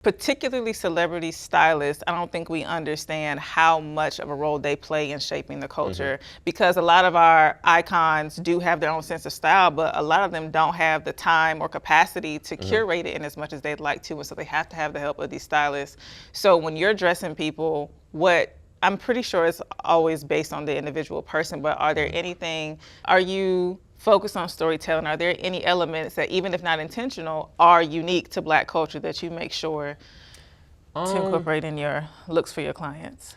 Particularly celebrity stylists, I don't think we understand how much of a role they play in shaping the culture, because a lot of our icons do have their own sense of style, but a lot of them don't have the time or capacity to curate it in as much as they'd like to, and so they have to have the help of these stylists. So when you're dressing people, what I'm pretty sure it's always based on the individual person, but are there are you focused on storytelling? Are there any elements that, even if not intentional, are unique to Black culture that you make sure to incorporate in your looks for your clients?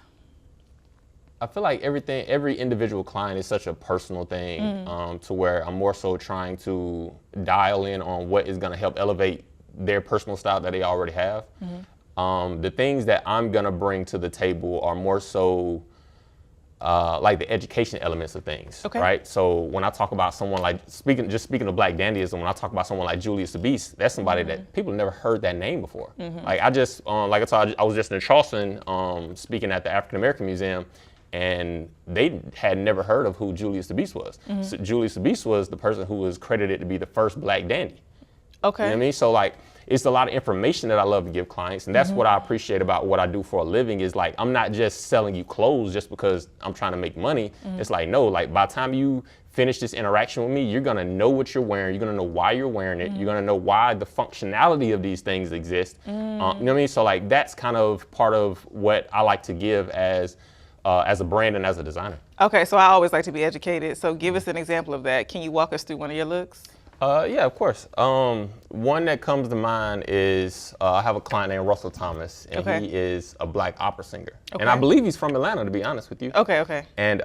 I feel like every individual client is such a personal thing, to where I'm more so trying to dial in on what is gonna help elevate their personal style that they already have. The things that I'm gonna bring to the table are more so like the education elements of things, right? So when I talk about someone like, speaking of Black dandyism, when I talk about someone like Julius the Beast, that's somebody that people never heard that name before. Like I just, like I told you, I was just in Charleston speaking at the African American Museum, and they had never heard of who Julius the Beast was. So Julius the Beast was the person who was credited to be the first Black dandy. You know what I mean? So like, it's a lot of information that I love to give clients, and that's what I appreciate about what I do for a living, is like, I'm not just selling you clothes just because I'm trying to make money. It's like, no, like by the time you finish this interaction with me, you're gonna know what you're wearing, you're gonna know why you're wearing it, you're gonna know why the functionality of these things exist. You know what I mean? So like, that's kind of part of what I like to give as a brand and as a designer. Okay, so I always like to be educated, so give us an example of that. Can you walk us through one of your looks? Yeah, of course. One that comes to mind is I have a client named Russell Thomas, and he is a Black opera singer. And I believe he's from Atlanta, to be honest with you. And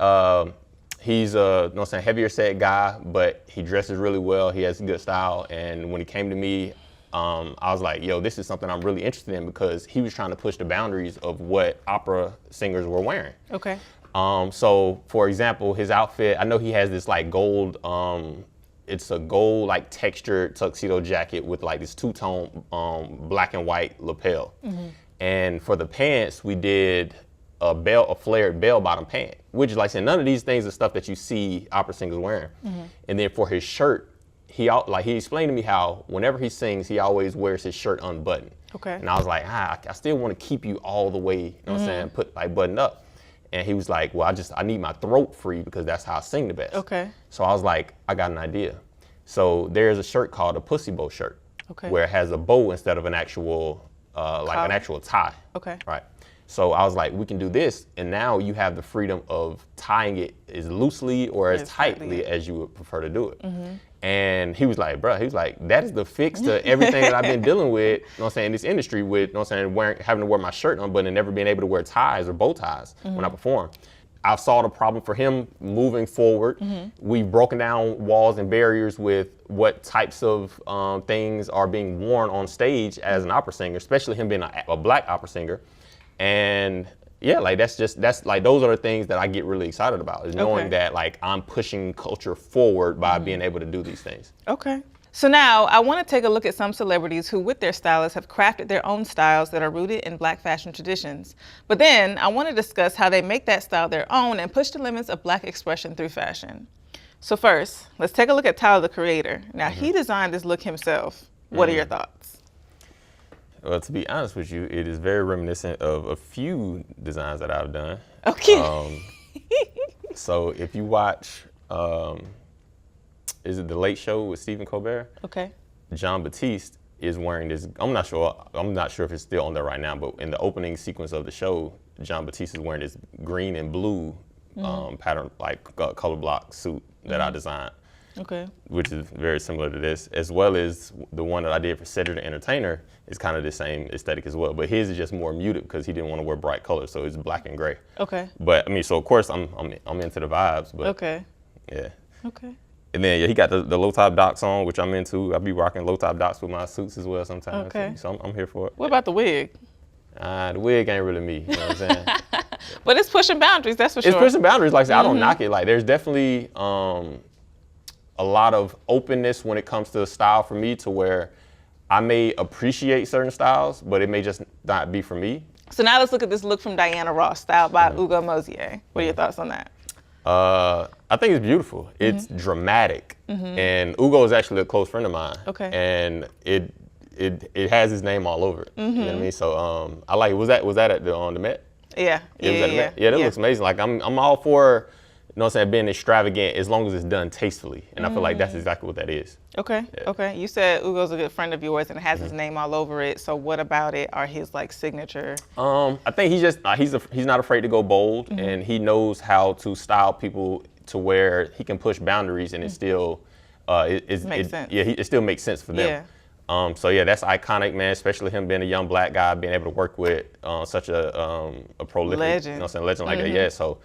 he's a heavier set guy, but he dresses really well. He has good style. And when he came to me, I was like, yo, this is something I'm really interested in, because he was trying to push the boundaries of what opera singers were wearing. So for example, his outfit, I know he has this like gold, it's a gold like textured tuxedo jacket with like this two-tone black and white lapel. And for the pants, we did a flared bell-bottom pant, which, like I said, none of these things are stuff that you see opera singers wearing. And then for his shirt, he explained to me how whenever he sings, he always wears his shirt unbuttoned. And I was like, I still want to keep you all the way, you know what I'm saying, put like buttoned up. And he was like, well, I need my throat free, because that's how I sing the best. So I was like, I got an idea. So there's a shirt called a pussy bow shirt, where it has a bow instead of an actual, an actual tie. Right. So I was like, we can do this, and now you have the freedom of tying it as loosely or as tightly as you would prefer to do it. And he was like, bruh, he was like, that is the fix to everything that I've been dealing with, you know what I'm saying, in this industry with, you know what I'm saying, having to wear my shirt on, but never being able to wear ties or bow ties when I perform. I've solved a problem for him moving forward. We've broken down walls and barriers with what types of things are being worn on stage as an opera singer, especially him being a Black opera singer. And yeah, like that's like, those are the things that I get really excited about, is knowing that like I'm pushing culture forward by being able to do these things. So now I want to take a look at some celebrities who, with their stylists, have crafted their own styles that are rooted in Black fashion traditions. But then I want to discuss how they make that style their own and push the limits of Black expression through fashion. So first, let's take a look at Tyler, the Creator. Now, he designed this look himself. What are your thoughts? Well, to be honest with you, it is very reminiscent of a few designs that I've done. So if you watch, is it The Late Show with Stephen Colbert? John Batiste is wearing this, I'm not sure if it's still on there right now, but in the opening sequence of the show, John Batiste is wearing this green and blue pattern, like color block suit that I designed. Which is very similar to this, as well as the one that I did for Cedric the Entertainer is kind of the same aesthetic as well, but his is just more muted because he didn't want to wear bright colors, so it's black and gray. But I mean, so of course I'm into the vibes, but yeah. And then he got the low top docs on, which I'm into. I be rocking low top docs with my suits as well sometimes. So I'm here for it. What about the wig? The wig ain't really me, you know what I'm saying? But it's pushing boundaries, that's for sure. It's pushing boundaries, like I said, I don't knock it. Like there's definitely a lot of openness when it comes to style for me, to where I may appreciate certain styles, but it may just not be for me. So now let's look at this look from Diana Ross, styled by Ugo Mosier. What are your thoughts on that? I think it's beautiful. It's dramatic. And Ugo is actually a close friend of mine. And it has his name all over it. You know what I mean? So I like it. Was that at the Met? Yeah. Yeah, that looks amazing. Like I'm all for, you know what I'm saying, being extravagant as long as it's done tastefully. And I feel like that's exactly what that is. Okay. Yeah. Okay. You said Ugo's a good friend of yours and it has his name all over it. So what about it are his like signature? I think he's just he's not afraid to go bold, and he knows how to style people to where he can push boundaries and it still makes sense. Yeah, it still makes sense for them. Yeah. So yeah, that's iconic, man. Especially him being a young black guy, being able to work with such a prolific, legend. you know what I'm saying, legend like that. Yeah, so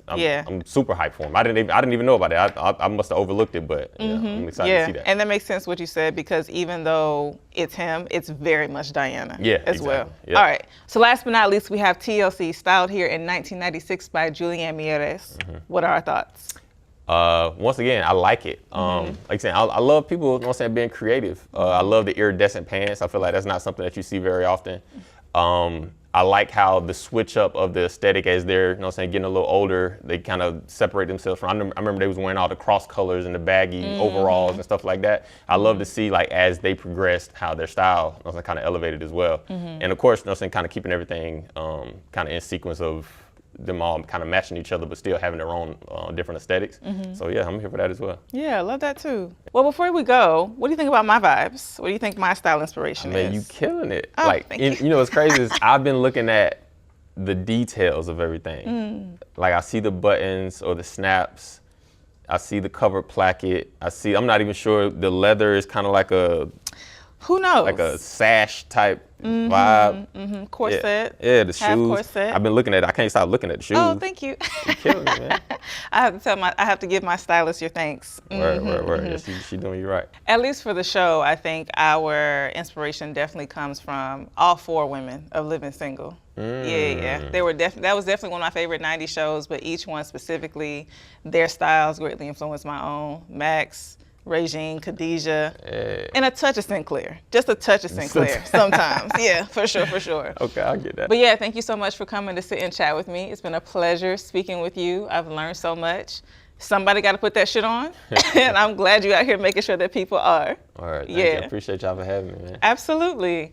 I'm super hyped for him. I didn't even know about it. I must have overlooked it, but I'm excited to see that. And that makes sense what you said, because even though it's him, it's very much Diana as well. Yep. All right. So last but not least, we have TLC, styled here in 1996 by Julianne Mieres. What are our thoughts? Once again, I like it. Like I said, I love people, you know what I'm saying, being creative. I love the iridescent pants. I feel like that's not something that you see very often. I like how the switch up of the aesthetic as they're, you know what I'm saying, getting a little older, they kind of separate themselves from, I remember they was wearing all the cross colors and the baggy overalls and stuff like that. I love to see, like, as they progressed, how their style, you know what I'm saying, kind of elevated as well. And of course, you know what I'm saying, kind of keeping everything kind of in sequence of them all kind of matching each other, but still having their own different aesthetics. So yeah, I'm here for that as well. Yeah, I love that too. Well, before we go, what do you think about my vibes? What do you think my style inspiration is? Man, you killing it. Oh, like, thank you. You know what's crazy is I've been looking at the details of everything. Like I see the buttons or the snaps. I see the covered placket. I'm not even sure, the leather is kind of like a, who knows? like a sash type vibe. Corset. Yeah, the half shoes. corset. I've been looking at it. I can't stop looking at the shoes. Oh, thank you. You're killing it, man. I have to give my stylist your thanks. Word. Yeah, she doing you right. At least for the show, I think our inspiration definitely comes from all 4 women of Living Single. Yeah. They were that was definitely one of my favorite 90s shows, but each one specifically, their styles greatly influenced my own. Max, Regine, Khadijah, and a touch of Sinclair. Just a touch of Sinclair sometimes. Yeah, for sure. Okay, I'll get that. But yeah, thank you so much for coming to sit and chat with me. It's been a pleasure speaking with you. I've learned so much. Somebody got to put that shit on, and I'm glad you out here making sure that people are. All right, thank you. I appreciate y'all for having me, man. Absolutely.